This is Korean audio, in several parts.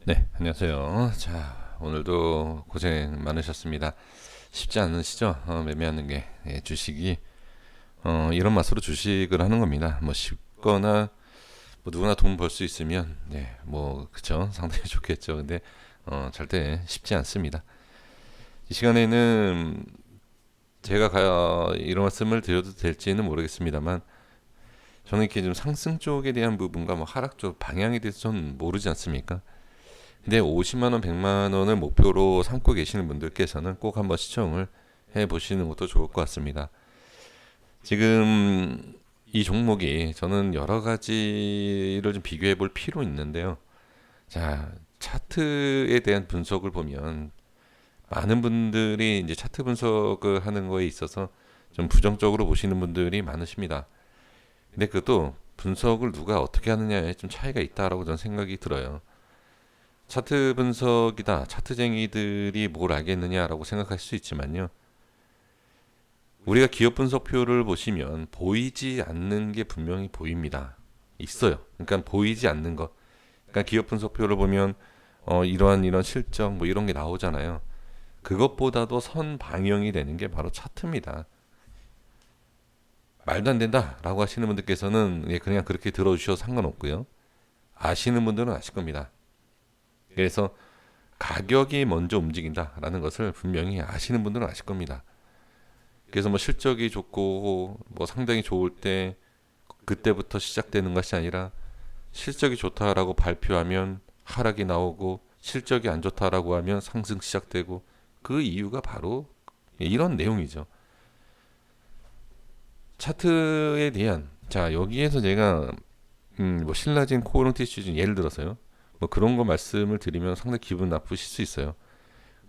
네, 안녕하세요. 자, 오늘도 고생 많으셨습니다. 쉽지 않으시죠? 매매하는 게 주식이 이런 맛으로 주식을 하는 겁니다. 뭐 쉽거나 뭐 누구나 돈 벌 수 있으면 뭐 그쵸, 상당히 좋겠죠. 근데 절대 쉽지 않습니다. 이 시간에는 제가 이런 말씀을 드려도 될지는 모르겠습니다만 저는 이렇게 좀 상승 쪽에 대한 부분과 뭐 하락 쪽 방향에 대해서 전 모르지 않습니까? 근데 50만 원, 100만 원을 목표로 삼고 계시는 분들께서는 꼭 한번 시청을 해 보시는 것도 좋을 것 같습니다. 지금 이 종목이 저는 여러 가지를 좀 비교해 볼 필요 있는데요. 자, 차트에 대한 분석을 보면 많은 분들이 이제 차트 분석을 하는 거에 있어서 좀 부정적으로 보시는 분들이 많으십니다. 근데 그것도 분석을 누가 어떻게 하느냐에 좀 차이가 있다라고 저는 생각이 들어요. 차트 분석이다, 차트쟁이들이 뭘 알겠느냐라고 생각할 수 있지만요. 우리가 기업 분석표를 보시면 보이지 않는 게 분명히 보입니다. 있어요. 그러니까 보이지 않는 것. 그러니까 기업 분석표를 보면 이런 실적 뭐 이런 게 나오잖아요. 그것보다도 선 방영이 되는 게 바로 차트입니다. 말도 안 된다라고 하시는 분들께서는 그냥 그렇게 들어주셔도 상관없고요. 아시는 분들은 아실 겁니다. 그래서 가격이 먼저 움직인다라는 것을 분명히 아시는 분들은 아실 겁니다. 그래서 뭐 실적이 좋고 뭐 상당히 좋을 때 그때부터 시작되는 것이 아니라 실적이 좋다라고 발표하면 하락이 나오고 실적이 안 좋다라고 하면 상승 시작되고 그 이유가 바로 이런 내용이죠. 차트에 대한 자 여기에서 제가 뭐 신라진 코오롱 티슈즈 예를 들어서요. 뭐 그런 거 말씀을 드리면 상당히 기분 나쁘실 수 있어요.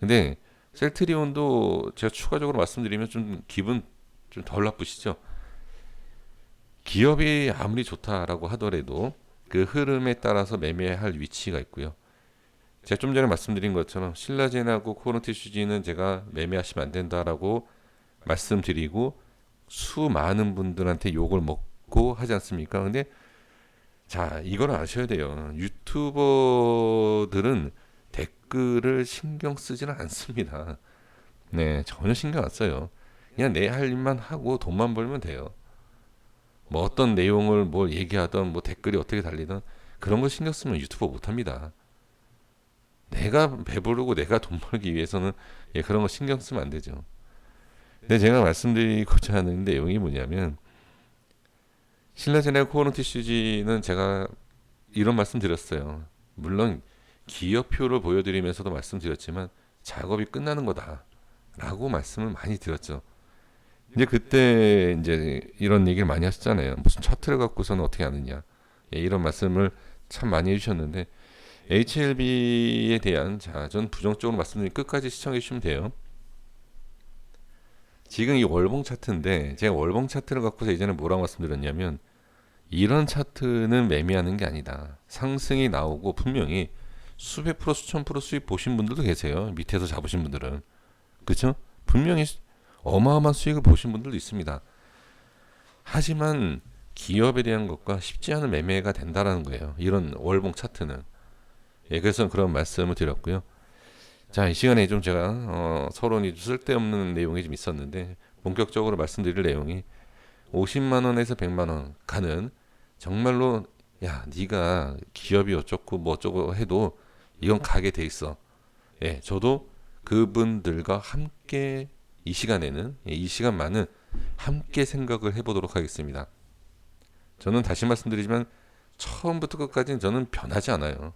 근데 셀트리온도 제가 추가적으로 말씀드리면 좀 기분 좀 덜 나쁘시죠? 기업이 아무리 좋다라고 하더라도 그 흐름에 따라서 매매할 위치가 있고요. 제가 좀 전에 말씀드린 것처럼 신라젠하고 코론티슈지는 제가 매매하시면 안 된다라고 말씀드리고 수많은 분들한테 욕을 먹고 하지 않습니까? 근데 자, 이걸 아셔야 돼요. 유튜버들은 댓글을 신경 쓰지는 않습니다. 네, 전혀 신경 안 써요. 그냥 내 할 일만 하고 돈만 벌면 돼요. 뭐 어떤 내용을 뭘 얘기하던 뭐 댓글이 어떻게 달리던 그런 거 신경 쓰면 유튜버 못 합니다. 내가 배부르고 내가 돈 벌기 위해서는 그런 거 신경 쓰면 안 되죠. 근데 제가 말씀드리고자 하는 내용이 뭐냐면 신라제네 코오런티슈지는 제가 이런 말씀 드렸어요. 물론 기업표를 보여드리면서도 말씀드렸지만 작업이 끝나는 거다라고 말씀을 많이 드렸죠. 이제 그때 이제 이런 얘기를 많이 하셨잖아요. 무슨 차트를 갖고서는 어떻게 아느냐. 이런 말씀을 참 많이 해주셨는데 HLB에 대한 전 부정적으로 말씀드린 끝까지 시청해 주시면 돼요. 지금 이 월봉 차트인데 제가 월봉 차트를 갖고서 예전에 뭐라고 말씀드렸냐면 이런 차트는 매매하는 게 아니다. 상승이 나오고 분명히 수백 프로 수천 프로 수익 보신 분들도 계세요. 밑에서 잡으신 분들은. 그렇죠? 분명히 어마어마한 수익을 보신 분들도 있습니다. 하지만 기업에 대한 것과 쉽지 않은 매매가 된다라는 거예요. 이런 월봉 차트는. 그래서 그런 말씀을 드렸고요. 자, 이 시간에 좀 제가 서론이 쓸데없는 내용이 좀 있었는데 본격적으로 말씀드릴 내용이 50만 원에서 100만 원 가는 정말로 야, 네가 기업이 어쩌고 뭐 어쩌고 해도 이건 가게 돼 있어. 저도 그분들과 함께 이 시간에는 이 시간만은 함께 생각을 해보도록 하겠습니다. 저는 다시 말씀드리지만 처음부터 끝까지는 저는 변하지 않아요.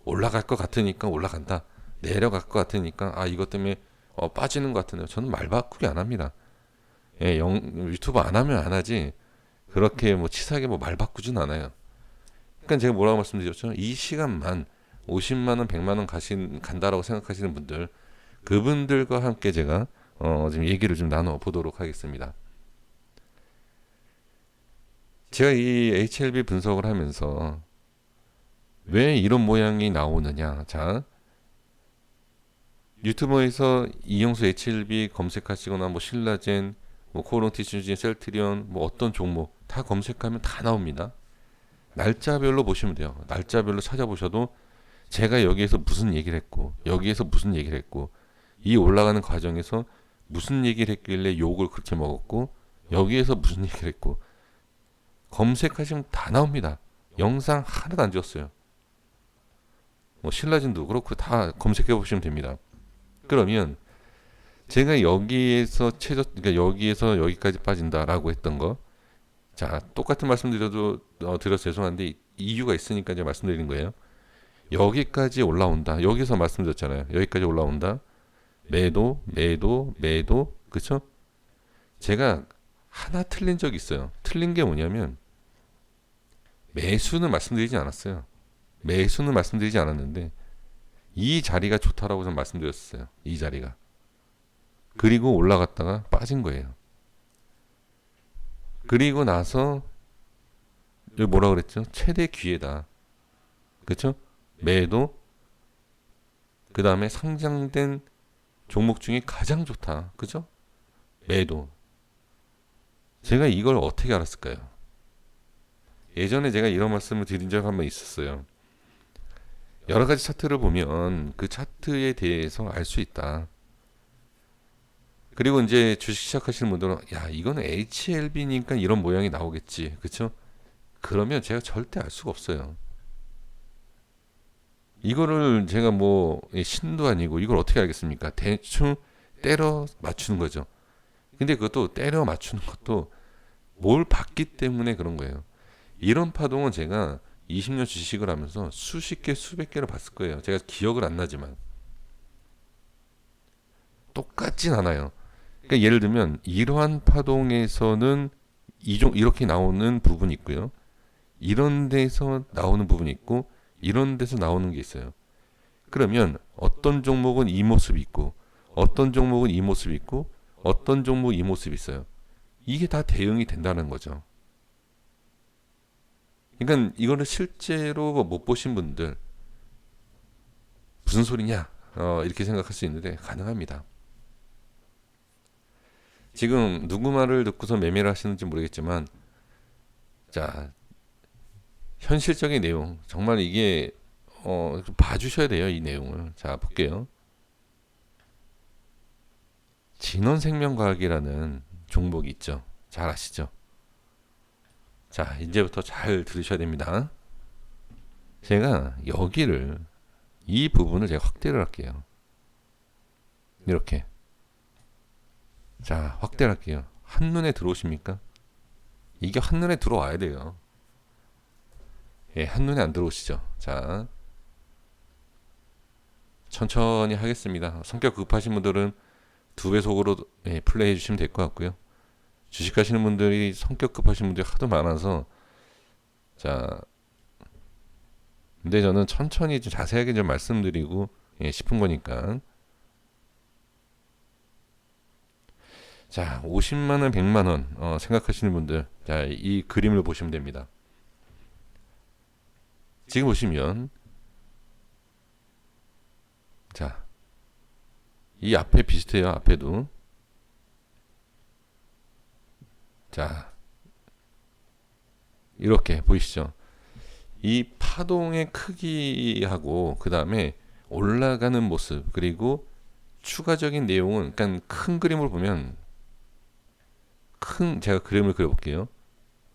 올라갈 것 같으니까 올라간다. 내려갈 것 같으니까 이것 때문에 빠지는 것 같은데요. 저는 말 바꾸기 안 합니다. 유튜브 안 하면 안 하지 그렇게 뭐 치사하게 뭐 말 바꾸진 않아요. 그러니까 제가 뭐라고 말씀드렸죠? 이 시간만 50만 원, 100만 원 간다라고 생각하시는 분들 그분들과 함께 제가 지금 얘기를 좀 나눠 보도록 하겠습니다. 제가 이 HLB 분석을 하면서 왜 이런 모양이 나오느냐? 자, 유튜버에서 이용수 HLB 검색하시거나 뭐 신라젠, 뭐 코롱티슈진, 셀트리온, 뭐 어떤 종목 다 검색하면 다 나옵니다. 날짜별로 보시면 돼요. 날짜별로 찾아보셔도 제가 여기에서 무슨 얘기를 했고 여기에서 무슨 얘기를 했고 이 올라가는 과정에서 무슨 얘기를 했길래 욕을 그렇게 먹었고 여기에서 무슨 얘기를 했고 검색하시면 다 나옵니다. 영상 하나도 안 지웠어요. 뭐 신라진도 그렇고 다 검색해 보시면 됩니다. 그러면 제가 여기에서 그러니까 여기에서 여기까지 빠진다라고 했던 거, 자 똑같은 말씀 드려서 죄송한데 이유가 있으니까 이제 말씀드린 거예요. 여기까지 올라온다. 여기서 말씀드렸잖아요. 여기까지 올라온다. 매도, 그쵸? 제가 하나 틀린 적이 있어요. 틀린 게 뭐냐면 매수는 말씀드리지 않았어요. 매수는 말씀드리지 않았는데 이 자리가 좋다라고 좀 말씀드렸어요. 이 자리가. 그리고 올라갔다가 빠진 거예요. 그리고 나서 여기 뭐라 그랬죠? 최대 기회다. 그쵸? 매도, 그 다음에 상장된 종목 중에 가장 좋다. 그죠? 매도. 제가 이걸 어떻게 알았을까요? 예전에 제가 이런 말씀을 드린 적 한 번 있었어요. 여러 가지 차트를 보면 그 차트에 대해서 알 수 있다. 그리고 이제 주식 시작하시는 분들은 야 이거는 HLB니까 이런 모양이 나오겠지. 그쵸? 그러면 제가 절대 알 수가 없어요. 이거를 제가 뭐 신도 아니고 이걸 어떻게 알겠습니까? 대충 때려 맞추는 거죠. 근데 그것도 때려 맞추는 것도 뭘 봤기 때문에 그런 거예요. 이런 파동은 제가 20년 주식을 하면서 수십 개, 수백 개를 봤을 거예요. 제가 기억을 안 나지만. 똑같진 않아요. 그러니까 예를 들면 이러한 파동에서는 이렇게 나오는 부분이 있고요. 이런 데서 나오는 부분이 있고 이런 데서 나오는 게 있어요. 그러면 어떤 종목은 이 모습이 있고 어떤 종목은 이 모습이 있고 어떤 종목은 이 모습이 있어요. 이게 다 대응이 된다는 거죠. 그러니까 이거를 실제로 못 보신 분들 무슨 소리냐 이렇게 생각할 수 있는데 가능합니다. 지금 누구 말을 듣고서 매매를 하시는지 모르겠지만 자 현실적인 내용 정말 이게 좀 봐주셔야 돼요. 이 내용을. 자 볼게요. 진원생명과학이라는 종목이 있죠. 잘 아시죠? 자 이제부터 잘 들으셔야 됩니다. 제가 여기를 이 부분을 제가 확대를 할게요. 이렇게 자 확대를 할게요. 한눈에 들어오십니까? 이게 한눈에 들어와야 돼요. 예, 한눈에 안 들어오시죠? 자 천천히 하겠습니다. 성격 급하신 분들은 2배속으로 플레이 해주시면 될 것 같고요. 주식하시는 분들이 성격 급하신 분들이 하도 많아서 자 근데 저는 천천히 좀 자세하게 좀 말씀드리고 싶은 거니까 자 50만원 100만원 생각하시는 분들 자 이 그림을 보시면 됩니다. 지금 보시면 자 이 앞에 비슷해요. 앞에도 자 이렇게 보이시죠? 이 파동의 크기하고 그 다음에 올라가는 모습 그리고 추가적인 내용은 그러니까 큰 그림을 보면 제가 그림을 그려볼게요.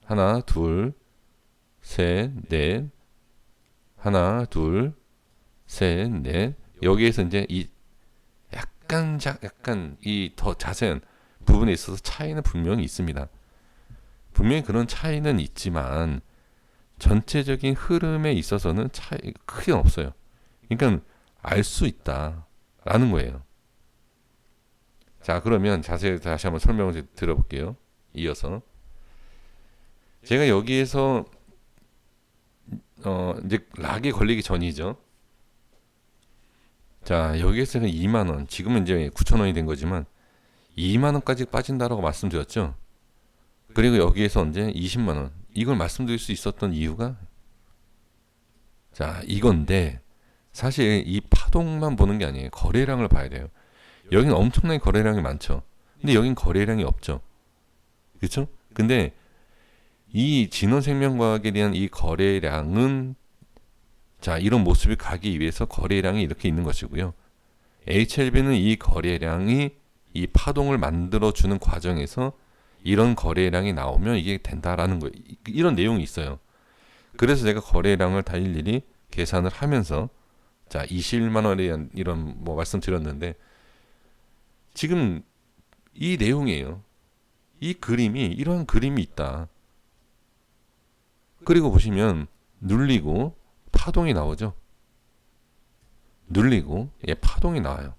하나 둘 셋 넷 하나 둘 셋 넷 여기에서 이제 이 약간 이 더 자세한 부분에 있어서 차이는 분명히 있습니다. 분명히 그런 차이는 있지만 전체적인 흐름에 있어서는 차이 크게 없어요. 그러니까 알 수 있다라는 거예요. 자 그러면 자세히 다시 한번 설명을 드려볼게요. 이어서 제가 여기에서 이제 락이 걸리기 전이죠. 자 여기에서는 2만원 지금은 이제 9천원이 된 거지만 2만원까지 빠진다라고 말씀드렸죠. 그리고 여기에서 언제 20만원 이걸 말씀드릴 수 있었던 이유가 자 이건데 사실 이 파동만 보는 게 아니에요. 거래량을 봐야 돼요. 여기는 엄청나게 거래량이 많죠. 근데 여긴 거래량이 없죠. 그렇죠? 근데 이 진원생명과학에 대한 이 거래량은 자, 이런 모습이 가기 위해서 거래량이 이렇게 있는 것이고요. HLB는 이 거래량이 이 파동을 만들어주는 과정에서 이런 거래량이 나오면 이게 된다라는 거예요. 이런 내용이 있어요. 그래서 제가 거래량을 다 일일이 계산을 하면서 자, 21만 원에 대한 이런 뭐 말씀드렸는데 지금 이 내용이에요. 이 그림이 이런 그림이 있다. 그리고 보시면 눌리고 파동이 나오죠. 눌리고 파동이 나와요.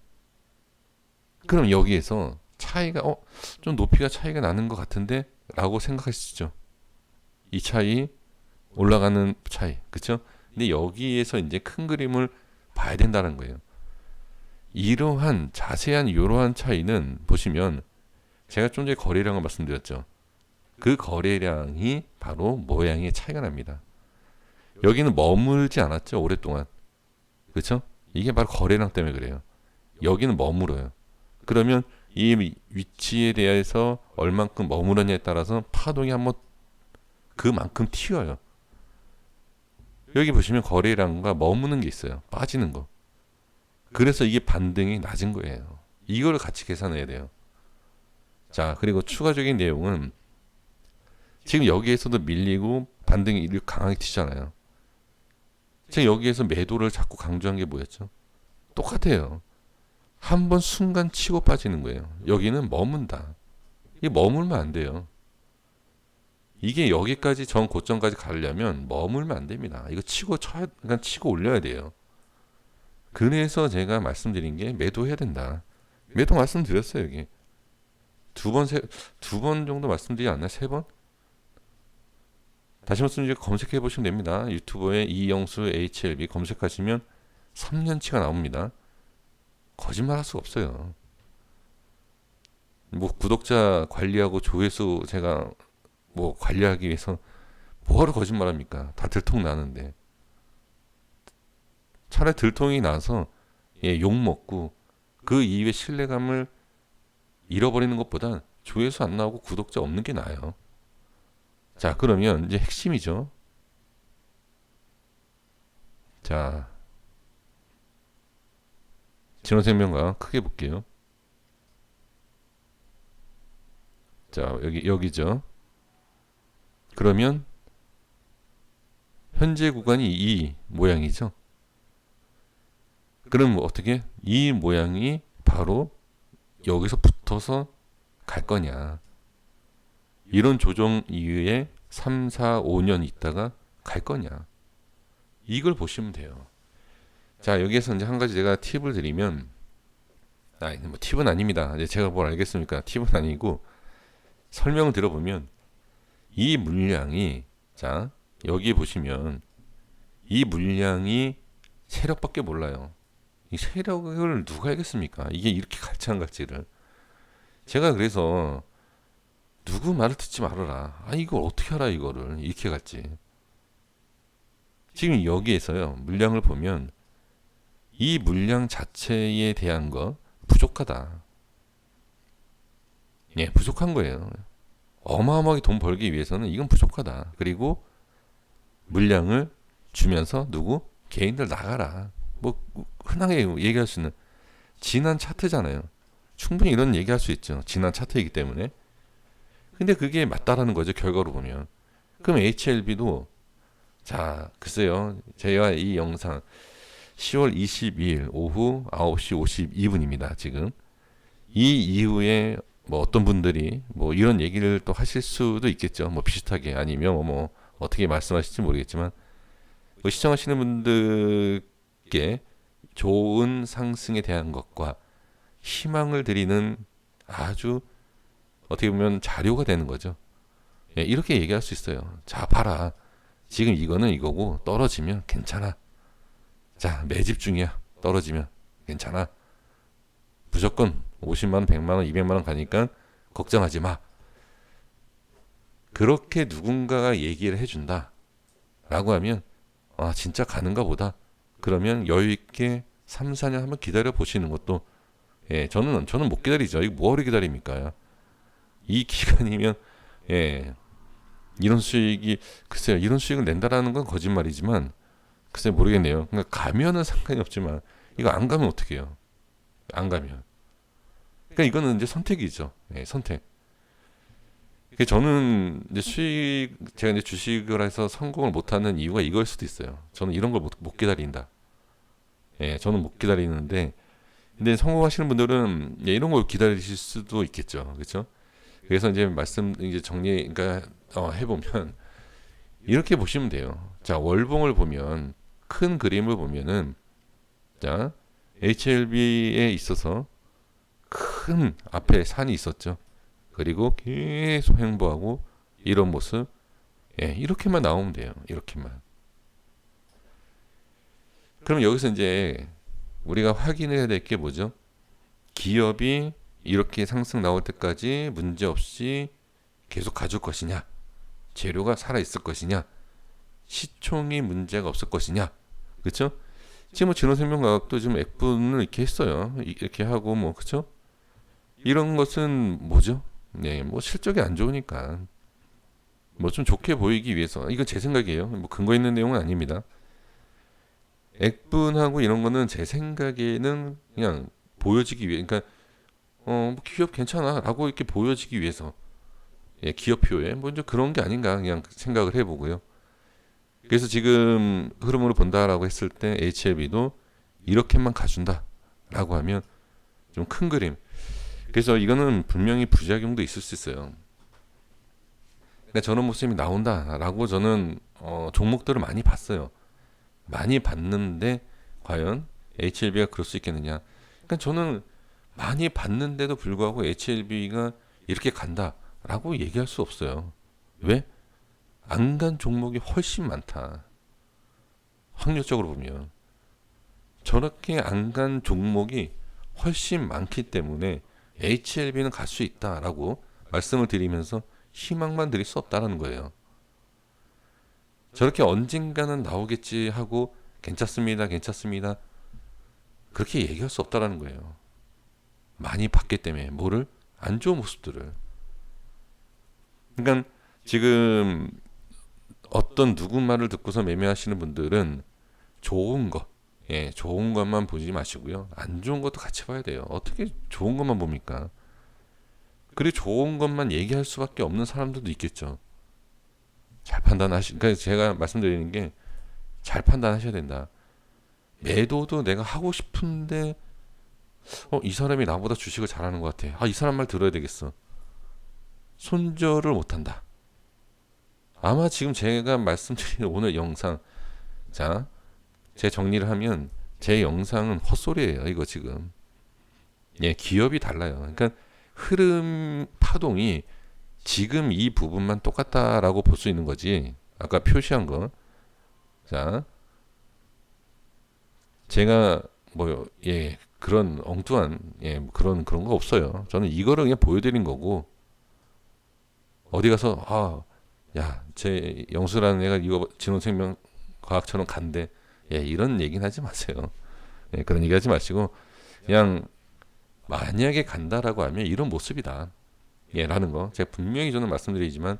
그럼 여기에서 차이가 좀 높이가 차이가 나는 것 같은데 라고 생각하시죠. 이 차이 올라가는 차이 그쵸? 근데 여기에서 이제 큰 그림을 봐야 된다는 거예요. 이러한 자세한 이러한 차이는 보시면 제가 좀 전에 거래량을 말씀드렸죠. 그 거래량이 바로 모양의 차이가 납니다. 여기는 머물지 않았죠 오랫동안. 그렇죠? 이게 바로 거래량 때문에 그래요. 여기는 머물어요. 그러면 이 위치에 대해서 얼만큼 머무르냐에 따라서 파동이 한번 그만큼 튀어요. 여기 보시면 거래량과 머무는 게 있어요. 빠지는 거. 그래서 이게 반등이 낮은 거예요. 이거를 같이 계산해야 돼요. 자, 그리고 추가적인 내용은 지금 여기에서도 밀리고 반등이 이렇게 강하게 튀잖아요. 제가 여기에서 매도를 자꾸 강조한 게 뭐였죠? 똑같아요. 한 번 순간 치고 빠지는 거예요. 여기는 머문다. 이게 머물면 안 돼요. 이게 여기까지 전 고점까지 가려면 머물면 안 됩니다. 이거 치고 쳐야, 그냥 치고 올려야 돼요. 그래서 제가 말씀드린 게 매도해야 된다. 매도 말씀드렸어요, 여기. 두 번 정도 말씀드리지 않나요? 세 번? 다시 말씀 검색해 보시면 됩니다. 유튜브에 이영수 HLB 검색하시면 3년치가 나옵니다. 거짓말 할 수가 없어요. 뭐 구독자 관리하고 조회수 제가 뭐 관리하기 위해서 뭐하러 거짓말합니까? 다 들통 나는데. 차라리 들통이 나서 욕 먹고 그 이후에 신뢰감을 잃어버리는 것보다 조회수 안 나오고 구독자 없는 게 나아요. 자, 그러면 이제 핵심이죠. 자, 진원생명과 크게 볼게요. 자, 여기죠. 그러면 현재 구간이 이 모양이죠. 그럼 뭐 어떻게? 이 모양이 바로 여기서 붙어서 갈 거냐. 이런 조정 이후에 3, 4, 5년 있다가 갈 거냐. 이걸 보시면 돼요. 자, 여기에서 이제 한 가지 제가 팁을 드리면, 뭐 팁은 아닙니다. 이제 제가 뭘 알겠습니까? 팁은 아니고, 설명을 들어보면, 이 물량이, 자, 여기 보시면, 이 물량이 세력밖에 몰라요. 이 세력을 누가 알겠습니까? 이게 이렇게 갈지 안 갈지를. 제가 그래서, 누구 말을 듣지 말아라. 이걸 어떻게 알아, 이거를. 이렇게 갈지. 지금 여기에서요, 물량을 보면, 이 물량 자체에 대한 거 부족하다. 예, 부족한 거예요. 어마어마하게 돈 벌기 위해서는 이건 부족하다. 그리고 물량을 주면서 누구? 개인들 나가라. 뭐 흔하게 얘기할 수 있는 지난 차트잖아요. 충분히 이런 얘기할 수 있죠. 지난 차트이기 때문에. 근데 그게 맞다라는 거죠. 결과로 보면. 그럼 HLB도 자, 글쎄요. 제가 이 영상 10월 22일 오후 9시 52분입니다. 지금. 이 이후에 뭐 어떤 분들이 뭐 이런 얘기를 또 하실 수도 있겠죠. 뭐 비슷하게 아니면 뭐 어떻게 말씀하실지 모르겠지만 뭐 시청하시는 분들께 좋은 상승에 대한 것과 희망을 드리는 아주 어떻게 보면 자료가 되는 거죠. 예, 이렇게 얘기할 수 있어요. 자, 봐라. 지금 이거는 이거고 떨어지면 괜찮아. 자, 매집 중이야. 떨어지면 괜찮아. 무조건 50만원, 100만원, 200만원 가니까 걱정하지 마. 그렇게 누군가가 얘기를 해준다. 라고 하면 진짜 가는가 보다. 그러면 여유있게 3, 4년 한번 기다려 보시는 것도 예, 저는 못 기다리죠. 이거 뭐하러 기다립니까? 이 기간이면 예, 이런 수익이 글쎄요. 이런 수익을 낸다라는 건 거짓말이지만 글쎄 모르겠네요. 그러니까 가면은 상관이 없지만 이거 안 가면 어떻게 해요? 안 가면. 그러니까 이거는 이제 선택이죠. 예, 선택. 저는 이제 제가 이제 주식을 해서 성공을 못하는 이유가 이걸 수도 있어요. 저는 이런 걸 못 기다린다. 예, 저는 못 기다리는데, 근데 성공하시는 분들은 예, 이런 걸 기다리실 수도 있겠죠. 그렇죠? 그래서 이제 이제 그러니까 해보면 이렇게 보시면 돼요. 자, 월봉을 보면 큰 그림을 보면은 자, HLB에 있어서 큰 앞에 산이 있었죠. 그리고 계속 횡보하고 이런 모습, 예, 이렇게만 나오면 돼요. 이렇게만. 그럼 여기서 이제 우리가 확인해야 될 게 뭐죠? 기업이 이렇게 상승 나올 때까지 문제 없이 계속 가줄 것이냐, 재료가 살아 있을 것이냐, 시총이 문제가 없을 것이냐, 그렇죠? 지금 뭐 진원생명과학도 지금 F분을 이렇게 했어요. 이렇게 하고 뭐 그렇죠? 이런 것은 뭐죠? 네, 뭐 실적이 안 좋으니까 뭐 좀 좋게 보이기 위해서 이건 제 생각이에요. 뭐 근거 있는 내용은 아닙니다. 액분하고 이런 거는 제 생각에는 그냥 보여지기 위해, 그러니까 뭐 기업 괜찮아라고 이렇게 보여지기 위해서 예, 기업표에 뭐 이제 그런 게 아닌가 그냥 생각을 해보고요. 그래서 지금 흐름으로 본다라고 했을 때 HLB도 이렇게만 가준다라고 하면 좀 큰 그림. 그래서 이거는 분명히 부작용도 있을 수 있어요. 그러니까 저런 모습이 나온다라고 저는 종목들을 많이 봤어요. 많이 봤는데 과연 HLB가 그럴 수 있겠느냐? 그러니까 저는 많이 봤는데도 불구하고 HLB가 이렇게 간다라고 얘기할 수 없어요. 왜? 안 간 종목이 훨씬 많다. 확률적으로 보면 저렇게 안 간 종목이 훨씬 많기 때문에 HLB는 갈 수 있다라고 말씀을 드리면서 희망만 드릴 수 없다라는 거예요. 저렇게 언젠가는 나오겠지 하고 괜찮습니다, 괜찮습니다. 그렇게 얘기할 수 없다라는 거예요. 많이 봤기 때문에 뭐를 안 좋은 모습들을. 그러니까 지금 어떤 누구 말을 듣고서 매매하시는 분들은 좋은 것, 예, 좋은 것만 보지 마시고요. 안 좋은 것도 같이 봐야 돼요. 어떻게 좋은 것만 봅니까? 그리고 좋은 것만 얘기할 수밖에 없는 사람들도 있겠죠. 잘 그러니까 제가 말씀드리는 게 잘 판단하셔야 된다. 매도도 내가 하고 싶은데, 이 사람이 나보다 주식을 잘하는 것 같아. 이 사람 말 들어야 되겠어. 손절을 못한다. 아마 지금 제가 말씀드리는 오늘 영상, 자, 제 정리를 하면 제 영상은 헛소리예요. 이거 지금. 예, 기업이 달라요. 그러니까 흐름 파동이 지금 이 부분만 똑같다라고 볼 수 있는 거지. 아까 표시한 거. 자, 제가 예, 그런 엉뚱한 예, 그런 거 없어요. 저는 이거를 그냥 보여드린 거고 어디 가서 야, 제 영수라는 애가 이거 진원생명 과학처럼 간대. 예, 이런 얘기는 하지 마세요. 예, 그런 얘기 하지 마시고 그냥 만약에 간다라고 하면 이런 모습이다. 예, 라는 거. 제가 분명히 저는 말씀드리지만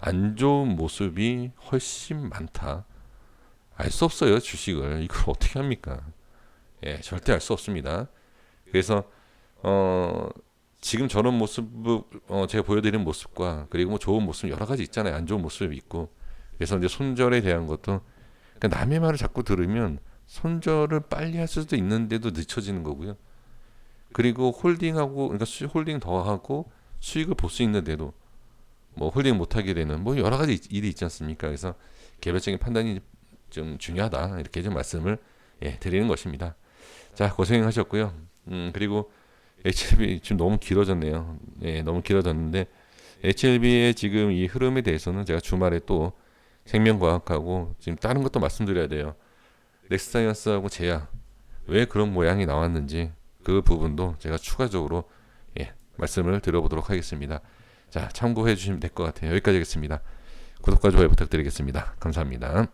안 좋은 모습이 훨씬 많다. 알 수 없어요, 주식을. 이걸 어떻게 합니까? 예, 절대 알 수 없습니다. 그래서 지금 저런 모습 제가 보여드리는 모습과 그리고 뭐 좋은 모습 여러 가지 있잖아요. 안 좋은 모습이 있고. 그래서 이제 손절에 대한 것도 그러니까 남의 말을 자꾸 들으면 손절을 빨리 할 수도 있는데도 늦춰지는 거고요. 그리고 홀딩하고 그러니까 홀딩 더 하고 수익을 볼 수 있는데도 뭐 홀딩 못 하게 되는 뭐 여러 가지 일이 있지 않습니까? 그래서 개별적인 판단이 좀 중요하다. 이렇게 좀 말씀을 예, 드리는 것입니다. 자, 고생하셨고요. 그리고 HLB 지금 너무 길어졌네요. 예, 너무 길어졌는데 HLB의 지금 이 흐름에 대해서는 제가 주말에 또 생명과학하고 지금 다른 것도 말씀드려야 돼요. 넥스사이언스하고 제약 왜 그런 모양이 나왔는지 그 부분도 제가 추가적으로 예, 말씀을 드려보도록 하겠습니다. 자, 참고해 주시면 될 것 같아요. 여기까지 하겠습니다. 구독과 좋아요 부탁드리겠습니다. 감사합니다.